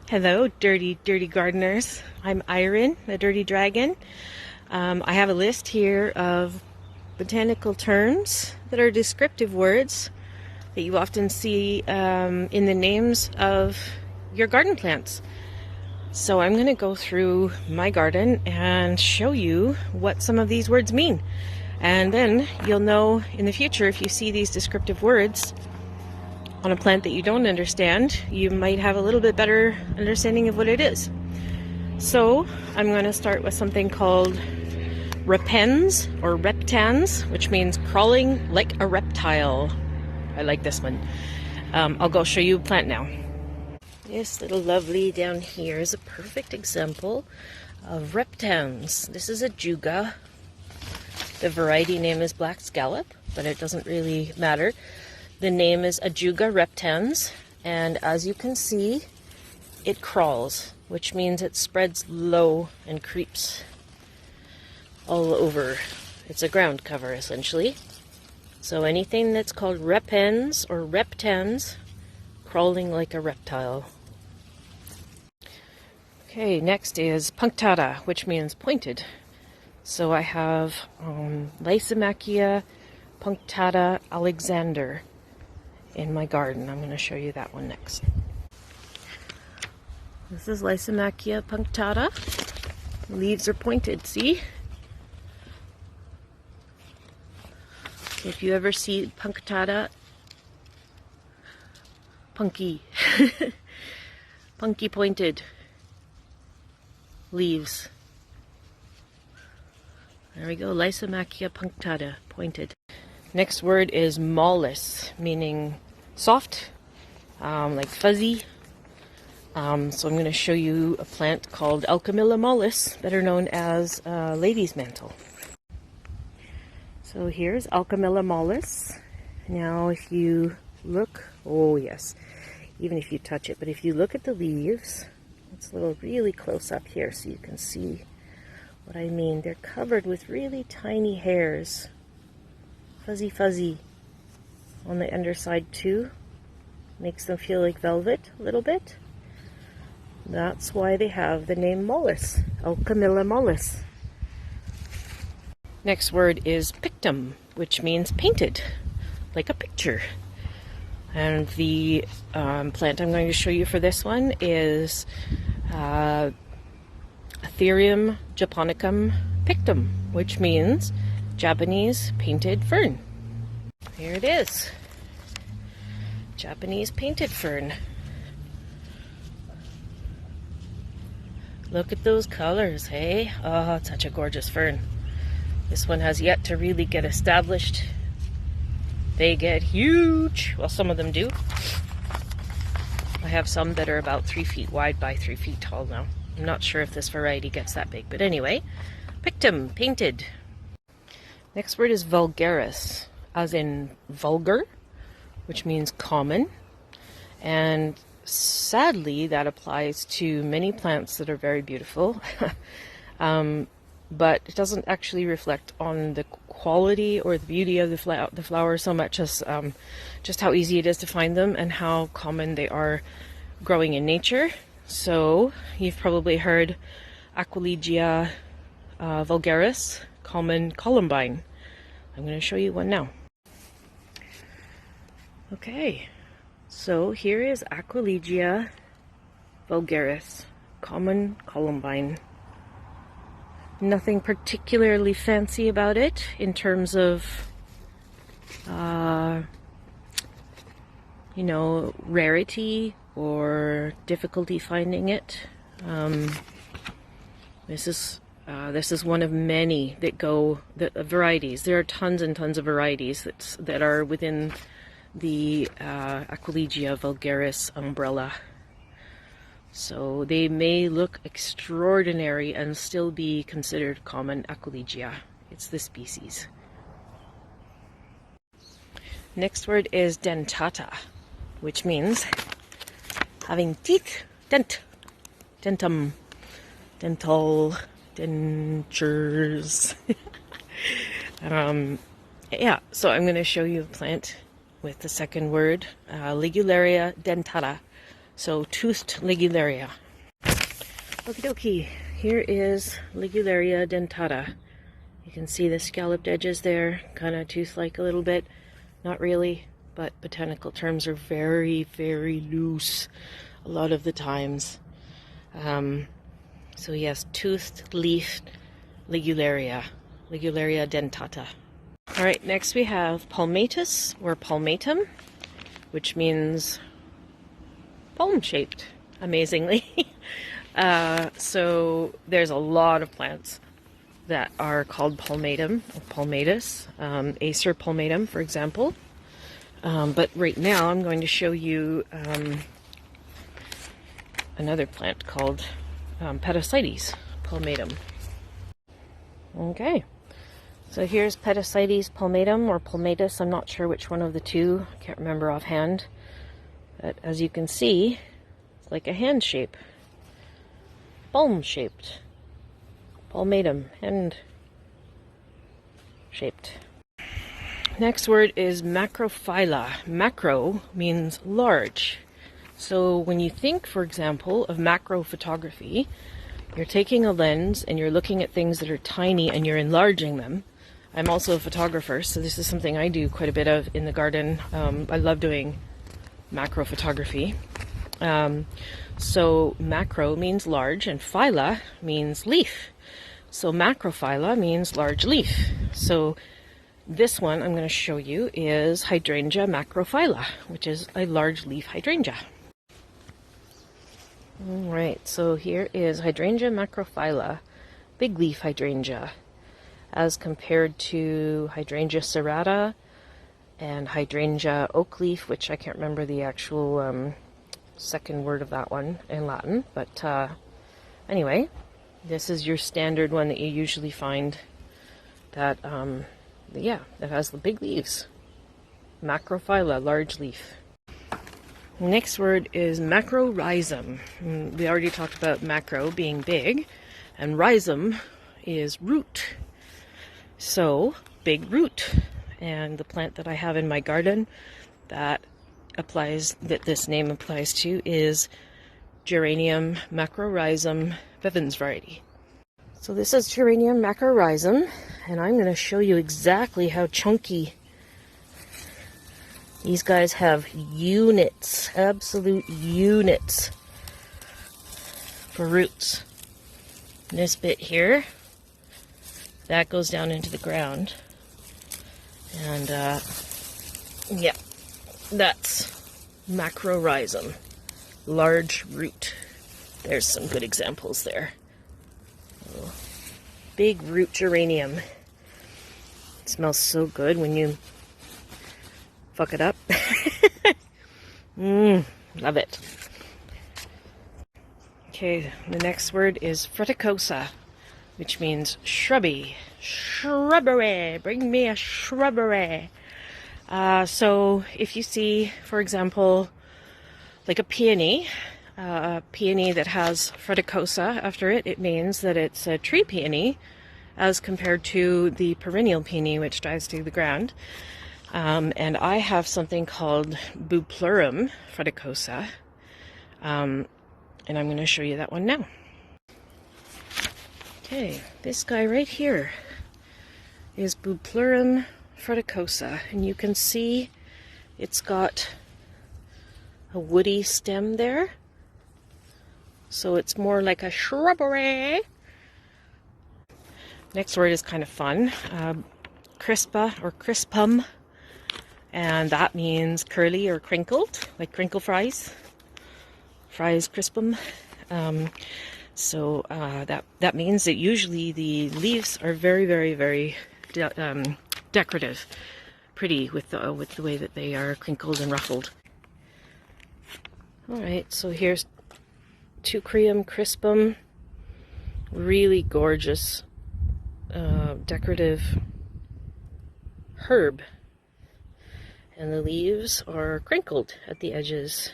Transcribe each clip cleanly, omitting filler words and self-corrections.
Hello, dirty gardeners. I'm Iron, the Dirty Dragon. I have a list here of botanical terms that are descriptive words that you often see in the names of your garden plants. So I'm going to go through my garden and show you what some of these words mean. And then you'll know in the future, if you see these descriptive words on a plant that you don't understand, you might have a little bit better understanding of what it is. So I'm going to start with something called Reptans or Reptans, which means crawling like a reptile. I like this one. I'll go show you a plant now. This little lovely down here is a perfect example of Reptans. This is a Juga. The variety name is Black Scallop, but it doesn't really matter. The name is Ajuga reptans, and as you can see, it crawls, which means it spreads low and creeps all over. It's a ground cover, essentially. So anything that's called repens or reptans, crawling like a reptile. Okay, next is Punctata, which means pointed. So I have Lysimachia punctata Alexander in my garden. I'm going to show you that one next. This is Lysimachia punctata. The leaves are pointed, see? If you ever see punctata, punky, punky pointed leaves. There we go, Lysimachia punctata, pointed. Next word is Mollus, meaning soft, like fuzzy. So I'm going to show you a plant called Alchemilla mollis, better known as lady's mantle. So here's Alchemilla mollis. Now if you look, oh yes, even if you touch it, but if you look at the leaves, it's a little really close up here so you can see what I mean. They're covered with really tiny hairs. Fuzzy on the underside too. Makes them feel like velvet a little bit. That's why they have the name Mollus, Alchemilla mollis. Next word is Pictum, which means painted, like a picture. And the plant I'm going to show you for this one is Atherium japonicum pictum, which means Japanese painted fern. Here it is. Japanese painted fern. Look at those colors, hey? Oh, it's such a gorgeous fern. This one has yet to really get established. They get huge. Well, some of them do. I have some that are about 3 feet wide by 3 feet tall now. I'm not sure if this variety gets that big, but anyway, pictum, painted. Next word is vulgaris, as in vulgar, which means common. And sadly, that applies to many plants that are very beautiful. But it doesn't actually reflect on the quality or the beauty of the flower so much as just how easy it is to find them and how common they are growing in nature. So you've probably heard Aquilegia vulgaris, common columbine. I'm going to show you one now. Okay, so here is Aquilegia vulgaris, common columbine. Nothing particularly fancy about it in terms of, rarity or difficulty finding it. This is one of many varieties. There are tons and tons of varieties that are within the Aquilegia vulgaris umbrella. So they may look extraordinary and still be considered common Aquilegia. It's the species. Next word is Dentata, which means having teeth, dentum, dental, dentures. Yeah, so I'm going to show you a plant with the second word, Ligularia dentata, So toothed Ligularia. Okie dokie, here is Ligularia dentata. You can see the scalloped edges there, kind of tooth-like a little bit. Not really, but botanical terms are very, very loose a lot of the times. So yes, toothed leaf Ligularia, Ligularia dentata. All right, next we have palmatus or palmatum, which means palm-shaped, amazingly. So there's a lot of plants that are called palmatum or palmatus, Acer palmatum, for example. But right now I'm going to show you another plant called Pedicites palmatum. Okay, so here's Pedicites palmatum or palmatus. I'm not sure which one of the two. I can't remember offhand. But as you can see, it's like a hand shape. Palm-shaped. Palmatum, hand-shaped. Next word is Macrophylla. Macro means large. So when you think, for example, of macro photography, you're taking a lens and you're looking at things that are tiny and you're enlarging them. I'm also a photographer, so this is something I do quite a bit of in the garden. I love doing macro photography. So macro means large and phylla means leaf. So Macrophylla means large leaf. So this one I'm going to show you is Hydrangea Macrophylla, which is a large leaf hydrangea. Alright, so here is Hydrangea Macrophylla, big leaf hydrangea, as compared to Hydrangea serrata and Hydrangea oak leaf, which I can't remember the actual second word of that one in Latin, but anyway, this is your standard one that you usually find that, that has the big leaves. Macrophylla, large leaf. Next word is macrorhizome. We already talked about macro being big, and rhizome is root. So, big root. And the plant that I have in my garden that this name applies to is Geranium macrorhizome Bevans variety. So this is Geranium macrorhizome, and I'm going to show you exactly how chunky these guys have. Units, absolute units for roots. This bit here, that goes down into the ground, and yeah, that's macrorhizome, large root. There's some good examples there. Oh, big root geranium. It smells so good when you fuck it up. Love it. Okay, the next word is Frittacosa, which means shrubby. Shrubbery. Bring me a shrubbery. So if you see, for example, like a peony that has Frittacosa after it, it means that it's a tree peony as compared to the perennial peony, which dives to the ground. And I have something called Bupleurum Frittacosa, and I'm going to show you that one now. Okay, this guy right here is Bupleurum Frittacosa, and you can see it's got a woody stem there, so it's more like a shrubbery. Next word is kind of fun, crispa or crispum, and that means curly or crinkled, like crinkle fries. Fries crispum. So that means that usually the leaves are very, very, very decorative, pretty with the way that they are crinkled and ruffled. All right, so here's Teucrium crispum, really gorgeous, decorative herb, and the leaves are crinkled at the edges,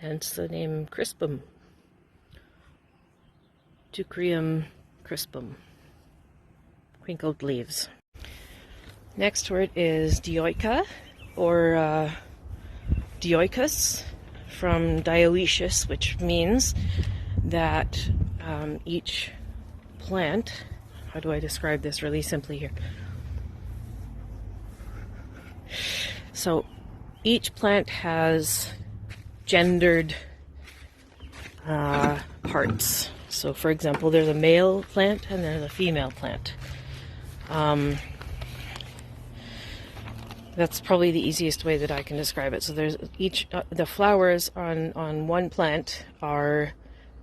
hence the name Crispum. Teucrium crispum, crinkled leaves. Next word is Dioica, or Dioicus from dioecious, which means that each plant, how do I describe this really simply here? So each plant has gendered parts. So for example, there's a male plant and there's a female plant. That's probably the easiest way that I can describe it. So there's the flowers on one plant are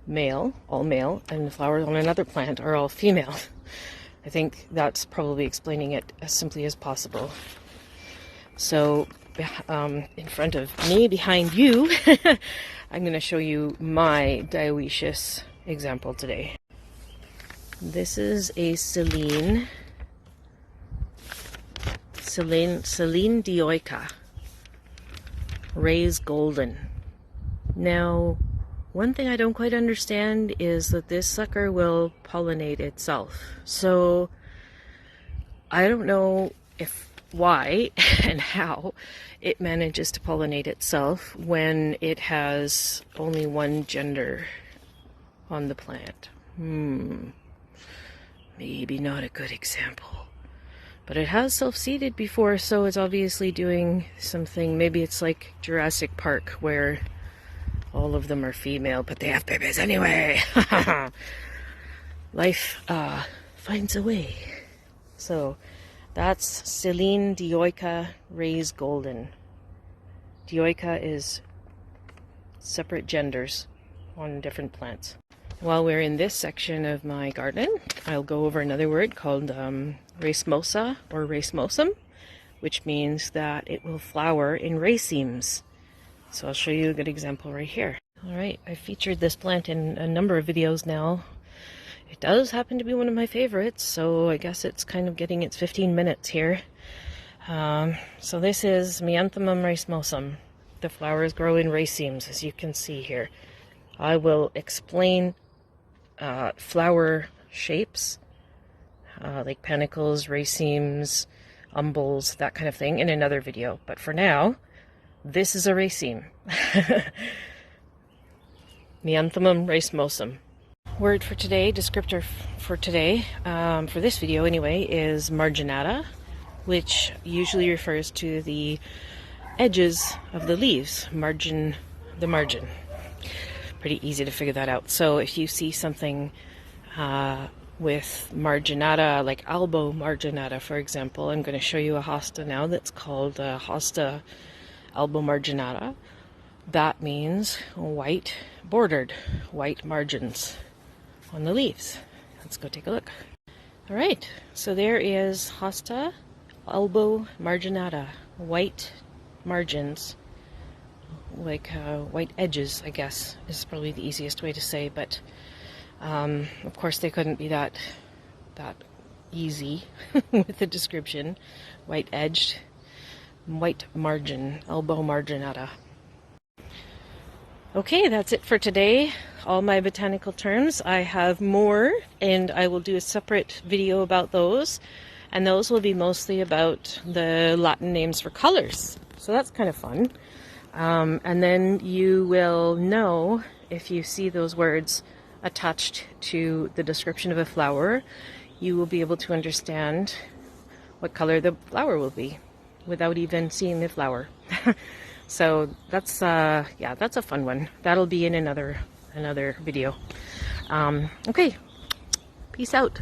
male, all male, and the flowers on another plant are all female. I think that's probably explaining it as simply as possible. So in front of me, behind you, I'm going to show you my dioecious example today. This is a Selene Dioica, raised golden. Now, one thing I don't quite understand is that this sucker will pollinate itself. So I don't know why and how it manages to pollinate itself when it has only one gender on the plant. Maybe not a good example. But it has self-seeded before, so it's obviously doing something. Maybe it's like Jurassic Park, where all of them are female, but they have babies anyway. Life finds a way. So that's Selene Dioica raised golden. Dioica is separate genders on different plants. While we're in this section of my garden, I'll go over another word called Racemosa or Racemosum, which means that it will flower in racemes. So I'll show you a good example right here. Alright, I've featured this plant in a number of videos now. It does happen to be one of my favorites, so I guess it's kind of getting its 15 minutes here. So this is Mianthemum racemosum. The flowers grow in racemes, as you can see here. I will explain flower shapes, like panicles, racemes, umbels, that kind of thing, in another video. But for now, this is a raceme. Mianthemum racemosum. Word for today, descriptor for today, for this video anyway, is Marginata, which usually refers to the edges of the leaves, the margin. Pretty easy to figure that out. So if you see something with Marginata, like Albo Marginata, for example, I'm going to show you a hosta now that's called hosta Albo Marginata. That means white bordered, white margins on the leaves. Let's go take a look. All right, so there is hosta Albo Marginata, white margins, like white edges, I guess, is probably the easiest way to say, but of course they couldn't be that easy with the description. White edged, white margin, Albo Marginata. Okay, that's it for today. All my botanical terms. I have more, and I will do a separate video about those, and those will be mostly about the Latin names for colors. So that's kind of fun. And then you will know, if you see those words attached to the description of a flower, you will be able to understand what color the flower will be without even seeing the flower. So that's yeah, that's a fun one. That'll be in another video. Okay, peace out.